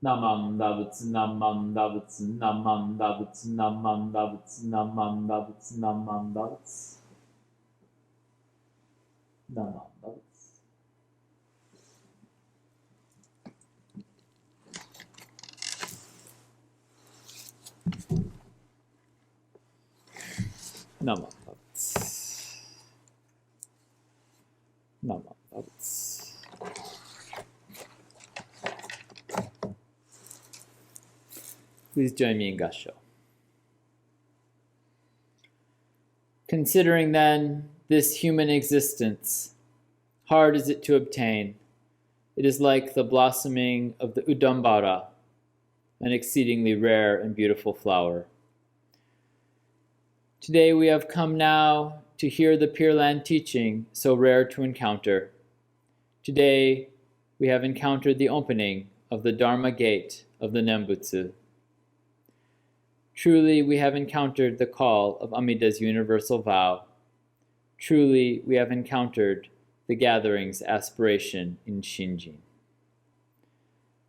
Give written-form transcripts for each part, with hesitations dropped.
Namam Davits, Namam Davits, Namam Davits, Namam Davits, Namam Davits, Namam Davits, Namam Davits. Namam Davits. Namam Davits. Please join me in Gasho. Considering then this human existence, hard is it to obtain. It is like the blossoming of the Udambara, an exceedingly rare and beautiful flower. Today we have come now to hear the Pure Land teaching so rare to encounter. Today we have encountered the opening of the Dharma gate of the Nembutsu. Truly we have encountered the call of Amida's universal vow. Truly we have encountered the gathering's aspiration in Shinjin.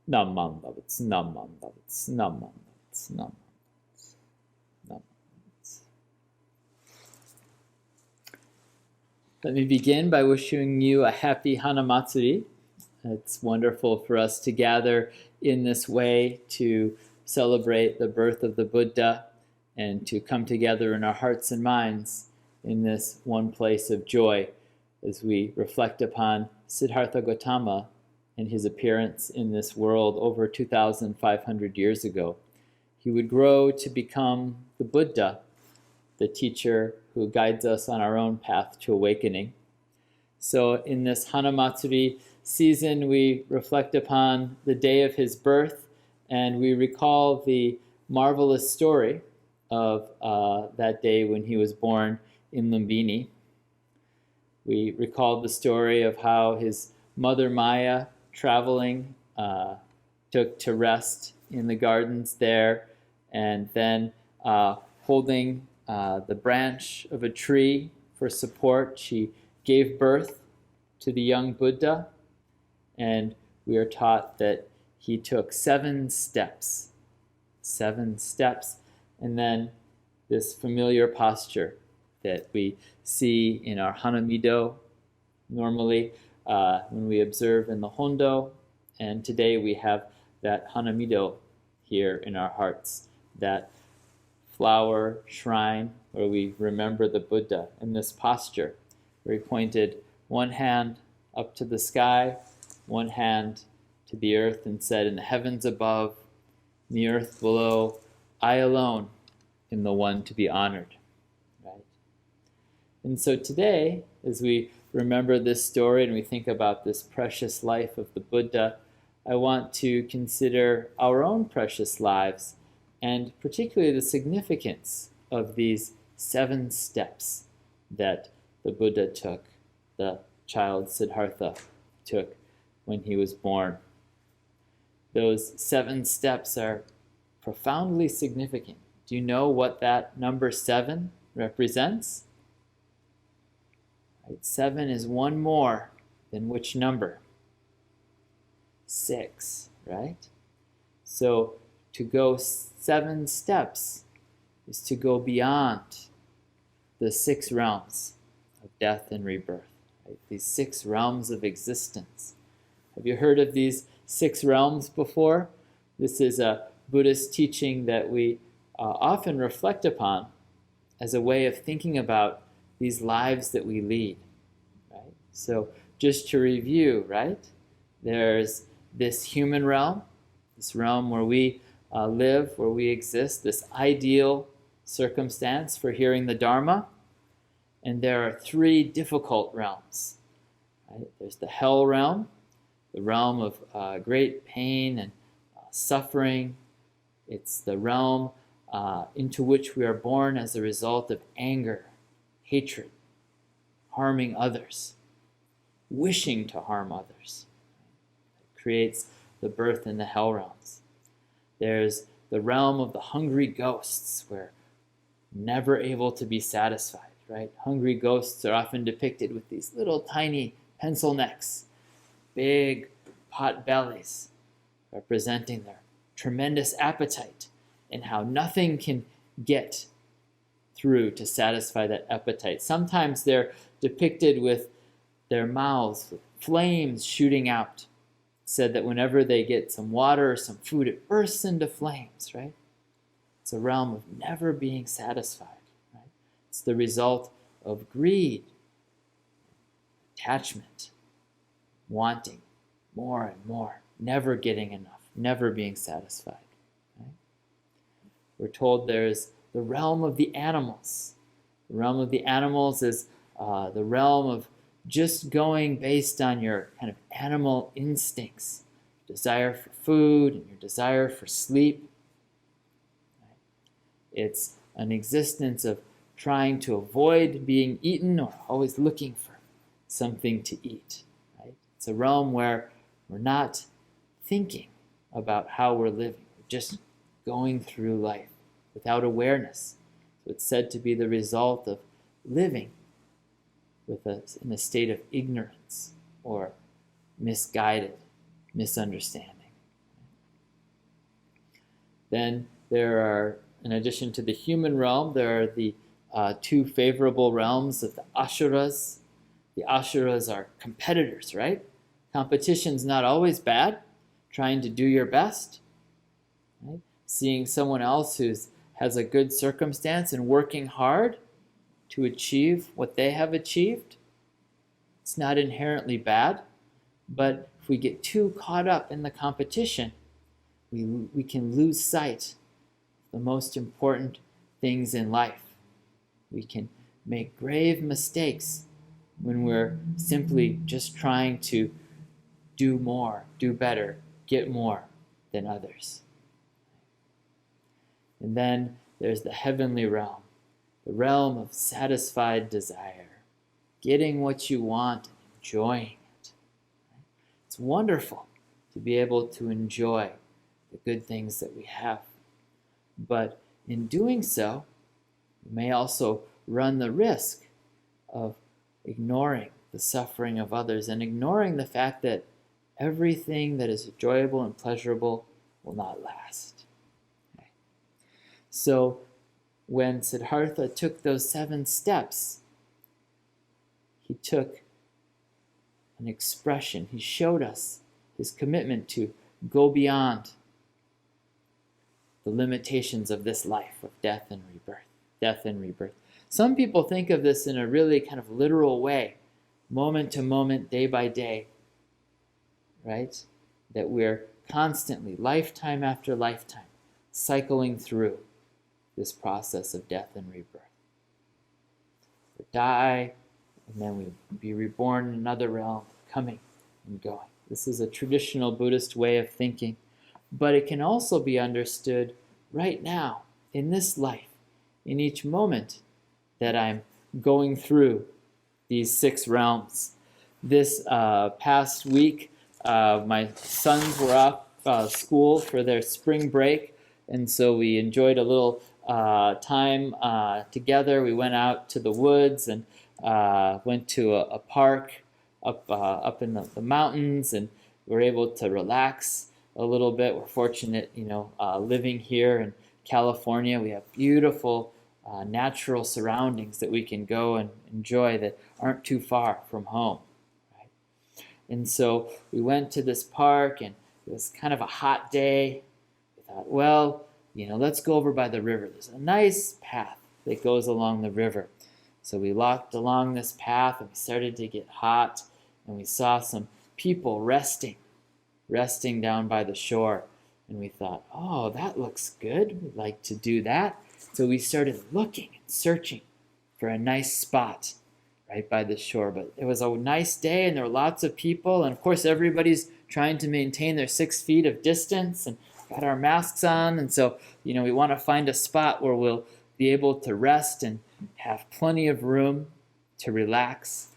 Namam Davits, Namam Davits, Namam Davits, Namam Davits, Namam Davits. Let me begin by wishing you a happy Hanamatsuri. It's wonderful for us to gather in this way to celebrate the birth of the Buddha and to come together in our hearts and minds in this one place of joy as we reflect upon Siddhartha Gautama and his appearance in this world over 2,500 years ago. He would grow to become the Buddha, the teacher who guides us on our own path to awakening. So in this Hanamatsuri season, we reflect upon the day of his birth, and we recall the marvelous story of that day when he was born in Lumbini. We recall the story of how his mother Maya, traveling, took to rest in the gardens there, and then holding the branch of a tree for support, she gave birth to the young Buddha, and we are taught that he took 7 steps, and then this familiar posture that we see in our Hanamido normally when we observe in the Hondo, and today we have that Hanamido here in our hearts, that flower shrine where we remember the Buddha in this posture, where he pointed one hand up to the sky, one hand to the earth, and said, "In the heavens above, in the earth below, I alone am the one to be honored." Right? And so today, as we remember this story and we think about this precious life of the Buddha, I want to consider our own precious lives, and particularly the significance of these 7 steps that the Buddha took, the child Siddhartha took when he was born. Those 7 steps are profoundly significant. Do you know what that number 7 represents? Right, 7 is one more than which number? 6, right? So to go 7 steps is to go beyond the 6 realms of death and rebirth, right? These 6 realms of existence. Have you heard of these 6 realms before? This is a Buddhist teaching that we often reflect upon as a way of thinking about these lives that we lead, right? So just to review, right? There's this human realm, this realm where we live, where we exist, this ideal circumstance for hearing the Dharma. And there are 3 difficult realms, right? There's the hell realm, the realm of great pain and suffering. It's the realm into which we are born as a result of anger, hatred, harming others, wishing to harm others. It creates the birth in the hell realms. There's the realm of the hungry ghosts, where never able to be satisfied, right? Hungry ghosts are often depicted with these little tiny pencil necks, big pot bellies, representing their tremendous appetite, and how nothing can get through to satisfy that appetite. Sometimes they're depicted with their mouths with flames shooting out. It said that whenever they get some water or some food, it bursts into flames, right? It's a realm of never being satisfied, right? It's the result of greed, attachment, wanting more and more, never getting enough, never being satisfied. Right? We're told there's the realm of the animals. The realm of the animals is the realm of just going based on your kind of animal instincts, desire for food and your desire for sleep. Right? It's an existence of trying to avoid being eaten or always looking for something to eat. Right? It's a realm where we're not thinking about how we're living. We're just going through life without awareness. So it's said to be the result of living with us in a state of ignorance or misguided misunderstanding. Then there are, in addition to the human realm, there are the two favorable realms of the asuras. The asuras are competitors, right? Competition's not always bad. Trying to do your best, right? Seeing someone else who has a good circumstance and working hard to achieve what they have achieved. It's not inherently bad, but if we get too caught up in the competition, we can lose sight of the most important things in life. We can make grave mistakes when we're simply just trying to do more, do better, get more than others. And then there's the heavenly realm, the realm of satisfied desire, getting what you want and enjoying it. It's wonderful to be able to enjoy the good things that we have. But in doing so, you may also run the risk of ignoring the suffering of others and ignoring the fact that everything that is enjoyable and pleasurable will not last. Okay. So when Siddhartha took those 7 steps, he took an expression. He showed us his commitment to go beyond the limitations of this life of death and rebirth. Death and rebirth. Some people think of this in a really kind of literal way, moment to moment, day by day, right? That we're constantly, lifetime after lifetime, cycling through this process of death and rebirth. We die, and then we be reborn in another realm, coming and going. This is a traditional Buddhist way of thinking, but it can also be understood right now, in this life, in each moment that I'm going through these 6 realms. This past week, my sons were off school for their spring break, and so we enjoyed a little time together. We went out to the woods and went to a park up in the mountains, and we were able to relax a little bit. We're fortunate, living here in California. We have beautiful natural surroundings that we can go and enjoy that aren't too far from home. Right? And so we went to this park, and it was kind of a hot day. We thought, well, let's go over by the river. There's a nice path that goes along the river. So we walked along this path, and we started to get hot, and we saw some people resting down by the shore. And we thought, oh, that looks good. We'd like to do that. So we started looking and searching for a nice spot right by the shore. But it was a nice day, and there were lots of people. And of course, everybody's trying to maintain their 6 feet of distance and got our masks on. And so, we want to find a spot where we'll be able to rest and have plenty of room to relax.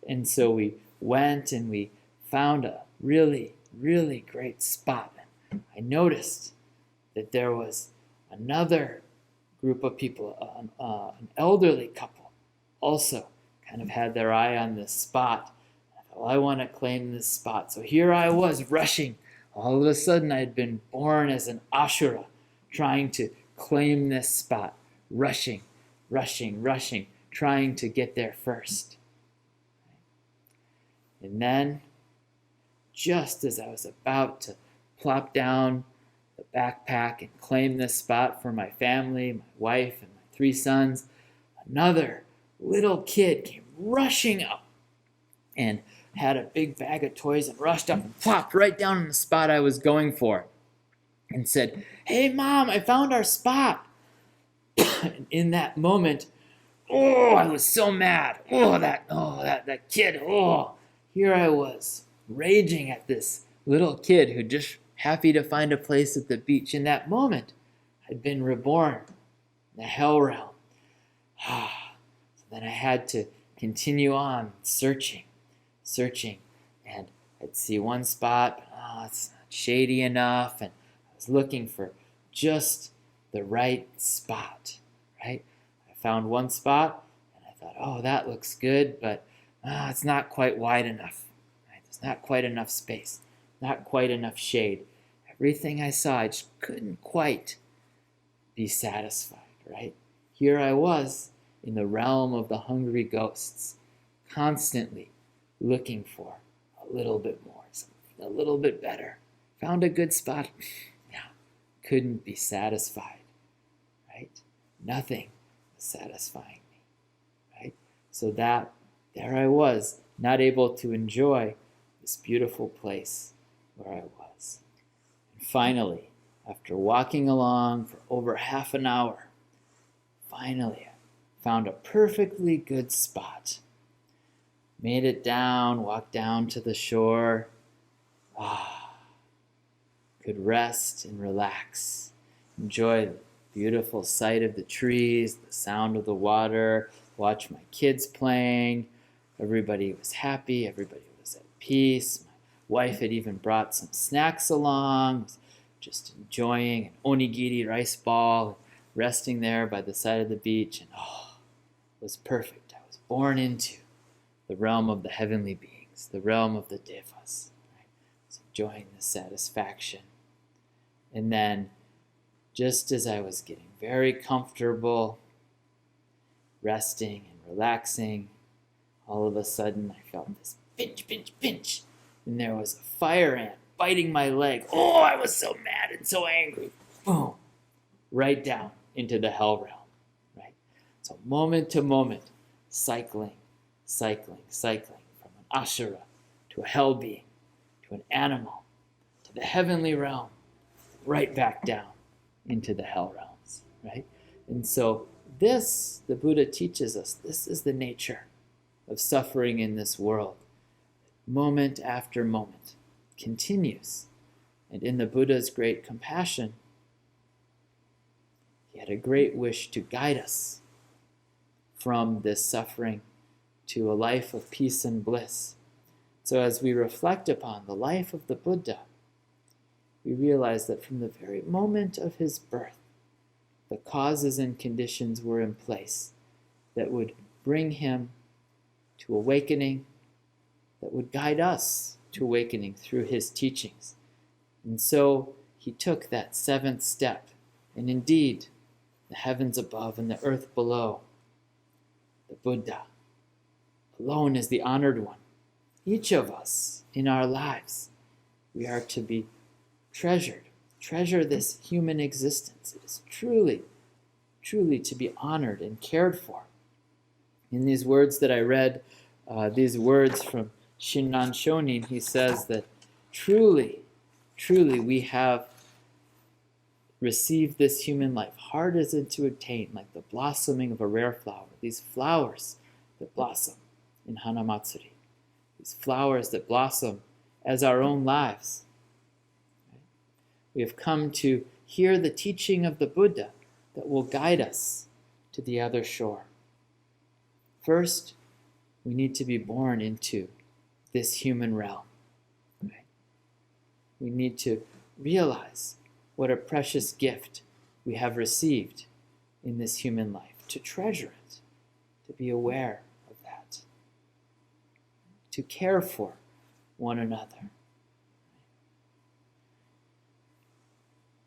And so we went and we found a really, really great spot. I noticed that there was another group of people, an elderly couple, also kind of had their eye on this spot. I thought, well, I want to claim this spot. So here I was rushing All of a sudden, I had been born as an Ashura, trying to claim this spot, rushing, trying to get there first. And then, just as I was about to plop down the backpack and claim this spot for my family, my wife, and my 3 sons, another little kid came rushing up and had a big bag of toys and rushed up and plopped right down in the spot I was going for and said, "Hey, Mom, I found our spot." And in that moment, I was so mad. That kid. Here I was, raging at this little kid who just happy to find a place at the beach. In that moment, I'd been reborn in the hell realm. So then I had to continue on searching, and I'd see one spot, but it's not shady enough, and I was looking for just the right spot, right? I found one spot, and I thought, that looks good, but it's not quite wide enough, right? There's not quite enough space, not quite enough shade. Everything I saw, I just couldn't quite be satisfied, right? Here I was in the realm of the hungry ghosts, constantly looking for a little bit more, something a little bit better. Found a good spot, couldn't be satisfied, right? Nothing was satisfying me, right? So there I was, not able to enjoy this beautiful place where I was. And finally, after walking along for over half an hour, finally I found a perfectly good spot. Made it down, walked down to the shore. Could rest and relax. Enjoy the beautiful sight of the trees, the sound of the water, watch my kids playing. Everybody was happy, everybody was at peace. My wife had even brought some snacks along, just enjoying an onigiri rice ball, resting there by the side of the beach, and it was perfect. I was born into the realm of the heavenly beings, the realm of the devas. Right? I was enjoying the satisfaction. And then, just as I was getting very comfortable, resting and relaxing, all of a sudden I felt this pinch, and there was a fire ant biting my leg. I was so mad and so angry. Boom, right down into the hell realm, right? So moment to moment, cycling, from an Ashura to a hell being, to an animal, to the heavenly realm, right back down into the hell realms, right? And so this, the Buddha teaches us, this is the nature of suffering in this world. Moment after moment, continues. And in the Buddha's great compassion, he had a great wish to guide us from this suffering to a life of peace and bliss. So as we reflect upon the life of the Buddha, we realize that from the very moment of his birth, the causes and conditions were in place that would bring him to awakening, that would guide us to awakening through his teachings. And so he took that 7th step, and indeed, the heavens above and the earth below, the Buddha alone is the honored one. Each of us in our lives, we are to be treasured. Treasure this human existence. It is truly to be honored and cared for. In these words that I read, these words from Shinran Shonin, he says that truly we have received this human life, hard as it to attain, like the blossoming of a rare flower. These flowers that blossom in Hanamatsuri. These flowers that blossom as our own lives. We have come to hear the teaching of the Buddha that will guide us to the other shore. First, we need to be born into this human realm. Right? We need to realize what a precious gift we have received in this human life, to treasure it, to be aware of that, to care for one another.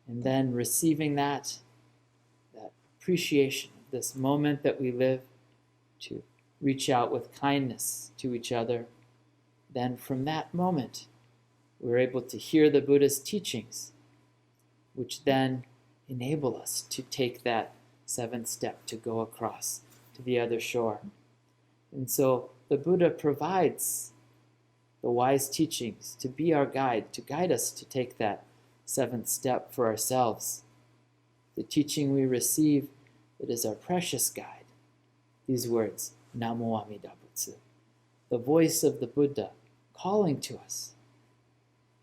And then receiving that appreciation of this moment that we live, to reach out with kindness to each other. Then from that moment, we're able to hear the Buddha's teachings, which then enable us to take that seventh step to go across to the other shore. And so the Buddha provides the wise teachings to be our guide, to guide us to take that seventh step for ourselves. The teaching we receive that is our precious guide. These words, Namo Amida Butsu, the voice of the Buddha calling to us.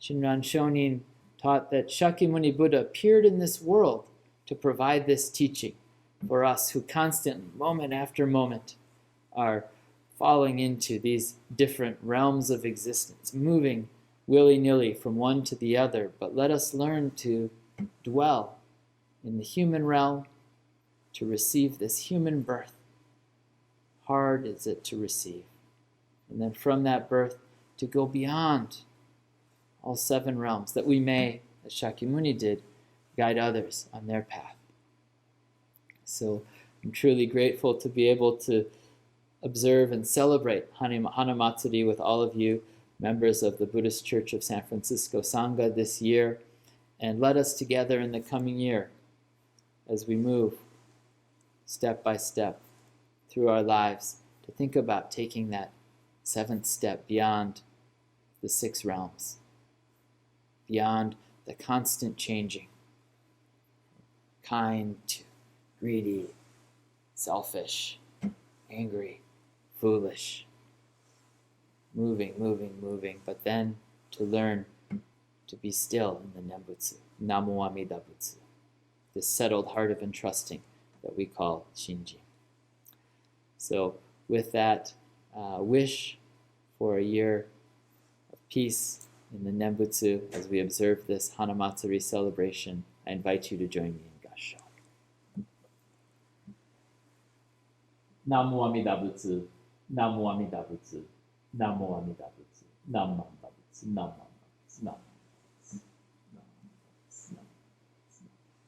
Shinran Shonin taught that Shakyamuni Buddha appeared in this world to provide this teaching for us who constantly, moment after moment, are falling into these different realms of existence, moving willy-nilly from one to the other. But let us learn to dwell in the human realm, to receive this human birth. Hard is it to receive. And then from that birth, to go beyond all seven realms, that we may, as Shakyamuni did, guide others on their path. So I'm truly grateful to be able to observe and celebrate Hanamatsuri with all of you, members of the Buddhist Church of San Francisco Sangha this year. And let us together in the coming year, as we move step by step through our lives, to think about taking that seventh step beyond the six realms, beyond the constant changing, kind to greedy, selfish, angry, foolish, moving, but then to learn to be still in the Nembutsu, Namo Amida Butsu, this settled heart of entrusting that we call Shinji. So with that wish for a year of peace in the Nembutsu as we observe this Hanamatsuri celebration, I invite you to join me in Gassho. Namo Amida Butsu, Namo Amida Butsu, Namo Amida Butsu, Namo Amida Butsu, Namo Amida Butsu, Namo.